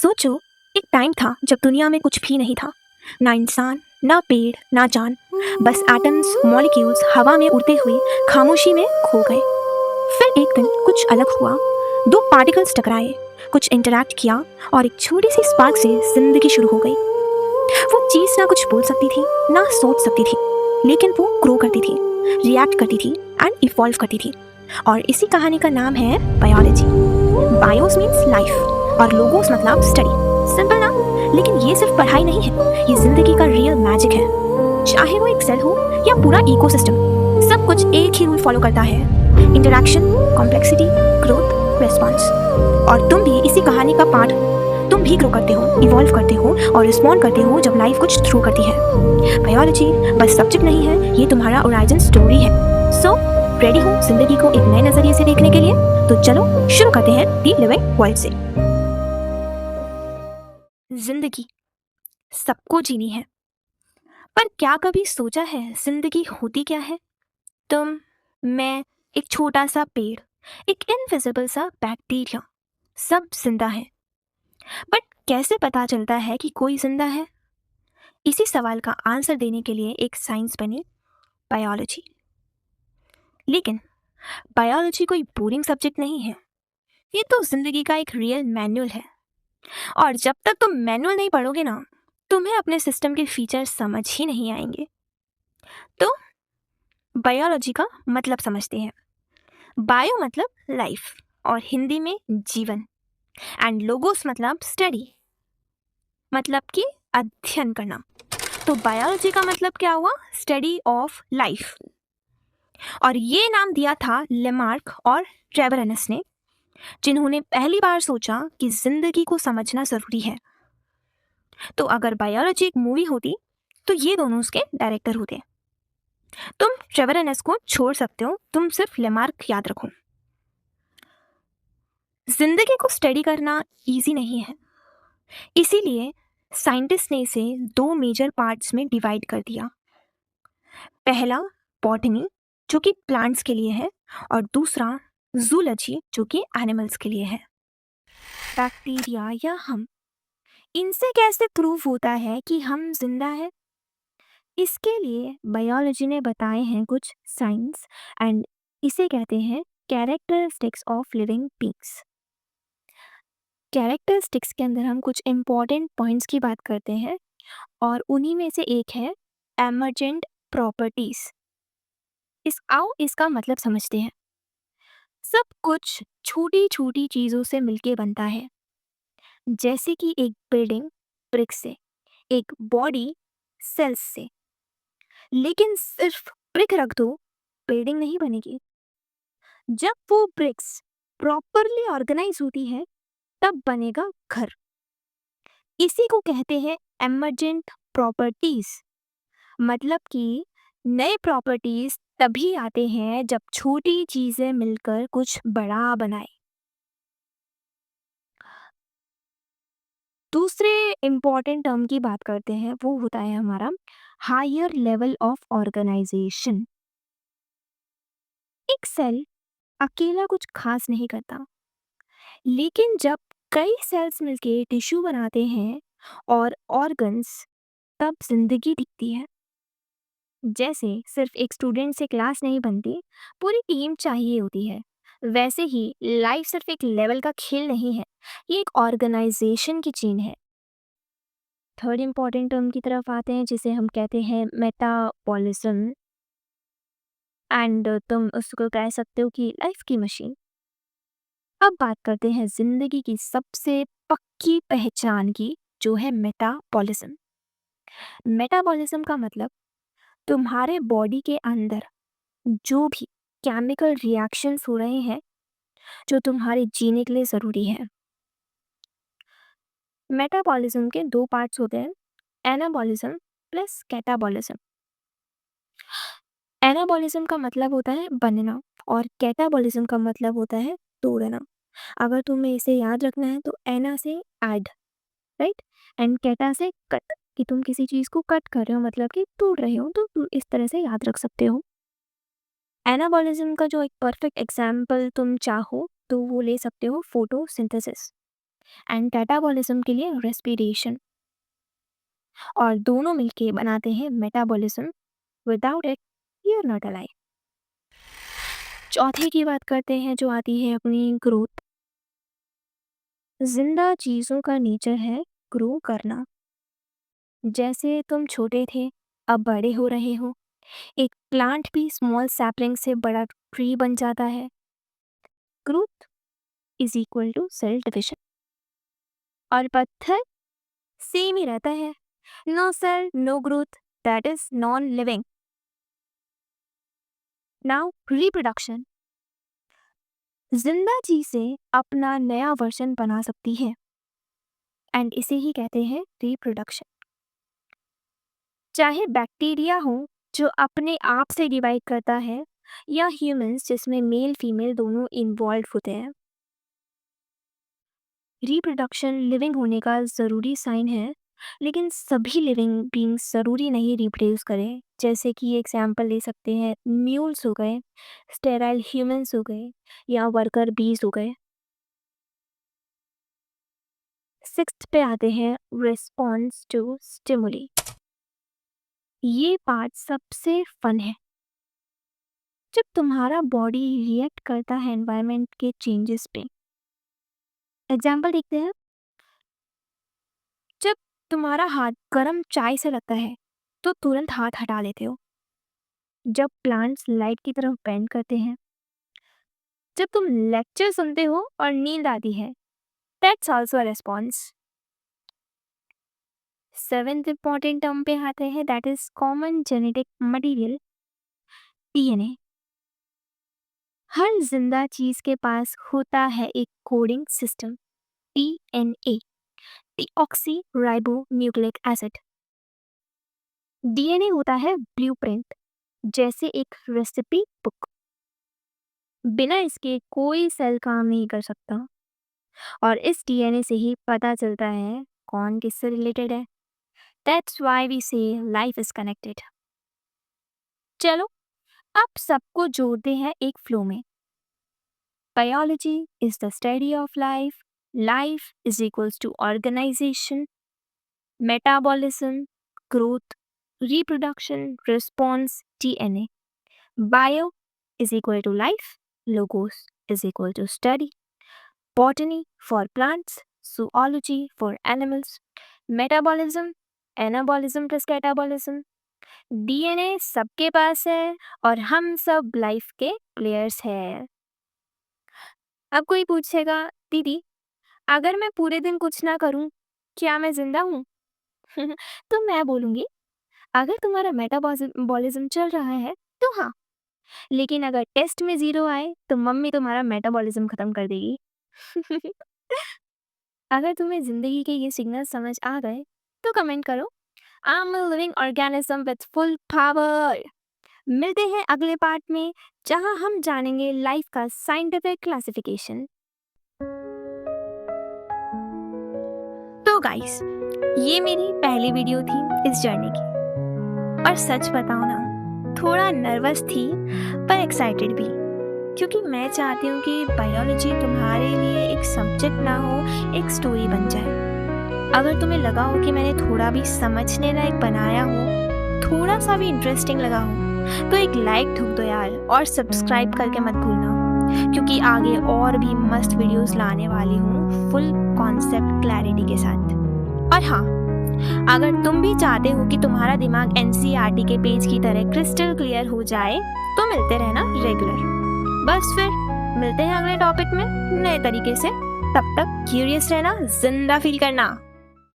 सोचो, एक टाइम था जब दुनिया में कुछ भी नहीं था। ना इंसान, ना पेड़, ना जान। बस एटम्स, मॉलिक्यूल्स हवा में उड़ते हुए खामोशी में खो गए। फिर एक दिन कुछ अलग हुआ। दो पार्टिकल्स टकराए, कुछ इंटरैक्ट किया और एक छोटी सी स्पार्क से जिंदगी शुरू हो गई। वो चीज ना कुछ बोल सकती थी, ना सोच सकती थी, लेकिन वो ग्रो करती थी, रिएक्ट करती थी एंड इवॉल्व करती थी। और इसी कहानी का नाम है बायोलॉजी। बायोस मीन्स लाइफ और लोगोस मतलब स्टडी। सिंपल ना, लेकिन ये सिर्फ पढ़ाई नहीं है, ये जिंदगी का रियल मैजिक है। चाहे वो एक सेल हो या पूरा इकोसिस्टम, सब कुछ एक ही रूल फॉलो करता है: इंटरैक्शन, कॉम्प्लेक्सिटी, ग्रोथ, रिस्पॉन्स। और तुम भी इसी कहानी का पार्ट हो। तुम भी ग्रो करते हो, इवॉल्व करते हो और रिस्पॉन्ड करते हो जब लाइफ कुछ थ्रू करती है। बायोलॉजी बस सब्जेक्ट नहीं है, ये तुम्हारा ओरिजिन स्टोरी है। सो रेडी हो जिंदगी को एक नए नजरिए से देखने के लिए? तो चलो शुरू करते हैं दी लिविंग वर्ल्ड से। जिंदगी सबको जीनी है, पर क्या कभी सोचा है जिंदगी होती क्या है? तुम, मैं, एक छोटा सा पेड़, एक इनविजिबल सा बैक्टीरिया, सब जिंदा है। बट कैसे पता चलता है कि कोई जिंदा है? इसी सवाल का आंसर देने के लिए एक साइंस बनी, बायोलॉजी। लेकिन बायोलॉजी कोई बोरिंग सब्जेक्ट नहीं है, ये तो जिंदगी का एक रियल मैनुअल है। और जब तक तुम मैनुअल नहीं पढ़ोगे ना, तुम्हें अपने सिस्टम के फीचर्स समझ ही नहीं आएंगे। तो बायोलॉजी का मतलब समझते हैं। बायो मतलब लाइफ और हिंदी में जीवन, एंड लोगोस मतलब स्टडी, मतलब कि अध्ययन करना। तो बायोलॉजी का मतलब क्या हुआ? Study of life. और ये नाम दिया था लेमार्क और ट्रेवरनस ने, जिन्होंने पहली बार सोचा कि जिंदगी को समझना जरूरी है। तो अगर बायोलॉजी एक मूवी होती तो ये दोनों उसके डायरेक्टर होते। तुम ट्रेवरनस को छोड़ सकते हो, तुम सिर्फ लेमार्क याद रखो। जिंदगी को स्टडी करना इजी नहीं है, इसीलिए साइंटिस्ट ने इसे दो मेजर पार्ट्स में डिवाइड कर दिया। पहला बॉटनी, जो कि प्लांट्स के लिए है, और दूसरा जूलॉजी, जो कि एनिमल्स के लिए है। बैक्टीरिया या हम, इनसे कैसे प्रूव होता है कि हम जिंदा है? इसके लिए बायोलॉजी ने बताए हैं कुछ साइंस, एंड इसे कहते हैं characteristics of living beings. Characteristics के अंदर हम कुछ इंपॉर्टेंट पॉइंट्स की बात करते हैं, और उन्हीं में से एक है एमर्जेंट प्रॉपर्टीज। आओ इसका मतलब समझते हैं। सब कुछ छोटी छोटी चीजों से मिलके बनता है, जैसे कि एक बिल्डिंग ब्रिक से, एक बॉडी सेल्स से। लेकिन सिर्फ ब्रिक रख दो, बिल्डिंग नहीं बनेगी। जब वो ब्रिक्स प्रॉपरली ऑर्गेनाइज होती है, तब बनेगा घर। इसी को कहते हैं एमर्जेंट प्रॉपर्टीज। मतलब कि नए प्रॉपर्टीज तभी आते हैं जब छोटी चीजें मिलकर कुछ बड़ा बनाए। दूसरे इंपॉर्टेंट टर्म की बात करते हैं, वो होता है हमारा हायर लेवल ऑफ ऑर्गेनाइजेशन। एक सेल अकेला कुछ खास नहीं करता, लेकिन जब कई सेल्स मिलके टिश्यू बनाते हैं और ऑर्गन्स, तब जिंदगी दिखती है। जैसे सिर्फ एक स्टूडेंट से क्लास नहीं बनती, पूरी टीम चाहिए होती है। वैसे ही लाइफ सिर्फ एक लेवल का खेल नहीं है, ये एक ऑर्गेनाइजेशन की चेन है। थर्ड इंपॉर्टेंट टर्म की तरफ आते हैं, जिसे हम कहते हैं मेटाबॉलिज्म, एंड तुम उसको कह सकते हो कि लाइफ की मशीन। अब बात करते हैं जिंदगी की सबसे पक्की पहचान की, जो है मेटाबॉलिज्म। मेटाबॉलिज्म का मतलब तुम्हारे बॉडी के अंदर जो भी केमिकल रिएक्शंस हो रहे हैं, जो तुम्हारे जीने के लिए ज़रूरी है। मेटाबॉलिज्म के दो पार्ट्स होते हैं, एनाबॉलिज्म प्लस कैटाबॉलिज्म। एनाबॉलिज्म का मतलब होता है बनना, और कैटाबॉलिज्म का मतलब होता है तोड़ना। अगर तुम्हें इसे याद रखना है तो एना से ऐड, राइट, एंड कैटा से कट, कि तुम किसी चीज़ को कट कर रहे हो, मतलब कि तोड़ रहे हो, तो तुम इस तरह से याद रख सकते हो। एनाबॉलिज्म का जो एक परफेक्ट एग्जाम्पल तुम चाहो तो वो ले सकते हो फोटोसिंथेसिस। एंड कैटाबॉलिज्म के लिए रेस्पिरेशन, और दोनों मिलके बनाते हैं metabolism. Without it you are not alive. चौथे की बात करते हैं, जो आती है अपनी ग्रोथ। जिंदा चीज़ों का नेचर है ग्रो करना। जैसे तुम छोटे थे, अब बड़े हो रहे हो। एक प्लांट भी स्मॉल सैपलिंग से बड़ा ट्री बन जाता है। Growth is equal to cell division. और पत्थर सेम ही रहता है, no cell no growth, that is non living. Now reproduction. जिंदा चीजें अपना नया वर्जन बना सकती है, एंड इसे ही कहते हैं रिप्रोडक्शन। चाहे बैक्टीरिया हो जो अपने आप से डिवाइड करता है, या ह्यूमंस जिसमें मेल फीमेल दोनों इन्वॉल्व होते हैं। रिप्रोडक्शन लिविंग होने का ज़रूरी साइन है, लेकिन सभी लिविंग बींग्स ज़रूरी नहीं रिप्रोड्यूस करें। जैसे कि एग्जाम्पल ले सकते हैं, म्यूल्स हो गए, स्टेराइल ह्यूमंस हो गए, या वर्कर बीज हो गए। सिक्स्थ पे आते हैं रिस्पॉन्स टू स्टिमुली। ये पार्ट सबसे फन है। जब तुम्हारा बॉडी रिएक्ट करता है एनवायरनमेंट के चेंजेस पे। एग्जाम्पल देखते हैं। जब तुम्हारा हाथ गर्म चाय से लगता है तो तुरंत हाथ हटा लेते हो। जब प्लांट्स लाइट की तरफ बेंड करते हैं। जब तुम लेक्चर सुनते हो और नींद आती है, that's also a response. Seventh important term पे आते हैं, that is common genetic material, DNA. हर जिंदा चीज के पास होता है एक coding system, DNA, deoxy ribo nucleic acid. DNA होता है ब्लूप्रिंट, जैसे एक रेसिपी बुक। बिना इसके कोई सेल काम नहीं कर सकता, और इस डीएनए से ही पता चलता है कौन किससे रिलेटेड है। That's why we say life is connected. चलो अब सबको जोड़ते हैं एक फ्लो में। Biology is the study of life, life is equals to organisation, metabolism, growth, reproduction, response, DNA. Bio is equal to life, logos is equal to study, botany for plants, zoology for animals, metabolism, anabolism plus catabolism, DNA सबके पास है और हम सब life के players हैं। अब कोई पूछेगा, दीदी अगर मैं पूरे दिन कुछ ना करूं, क्या मैं जिंदा हूं? तो मैं बोलूंगी, अगर तुम्हारा मेटाबॉलिज्म चल रहा है तो हाँ, लेकिन अगर टेस्ट में 0 आए तो मम्मी तुम्हारा मेटाबॉलिज्म खत्म कर देगी। अगर तुम्हें जिंदगी के ये सिग्नल समझ आ गए तो कमेंट करो, I am a living organism with full power. मिलते हैं अगले पार्ट में, जहां हम जानेंगे लाइफ का साइंटिफिक क्लासिफिकेशन। तो गाइस, ये मेरी पहली वीडियो थी इस जर्नी की, और सच बताऊं ना, थोड़ा नर्वस थी पर एक्साइटेड भी, क्योंकि मैं चाहती हूँ कि बायोलॉजी तुम्हारे लिए एक सब्जेक्ट ना हो, एक स्टोरी बन जाए। अगर तुम्हें लगा हो कि मैंने थोड़ा भी समझने लायक बनाया हो, थोड़ा सा भी इंटरेस्टिंग लगा हो, तो एक लाइक ठोक दो यार, और सब्सक्राइब करके मत भूलना, क्योंकि आगे और भी मस्त वीडियोस लाने वाली हूँ फुल कॉन्सेप्ट क्लैरिटी के साथ। और हाँ, अगर तुम भी चाहते हो कि तुम्हारा दिमाग एनसीईआरटी के पेज की तरह क्रिस्टल क्लियर हो जाए, तो मिलते रहना रेगुलर। बस फिर मिलते हैं अगले टॉपिक में नए तरीके से। तब तक क्यूरियस रहना, जिंदा फील करना।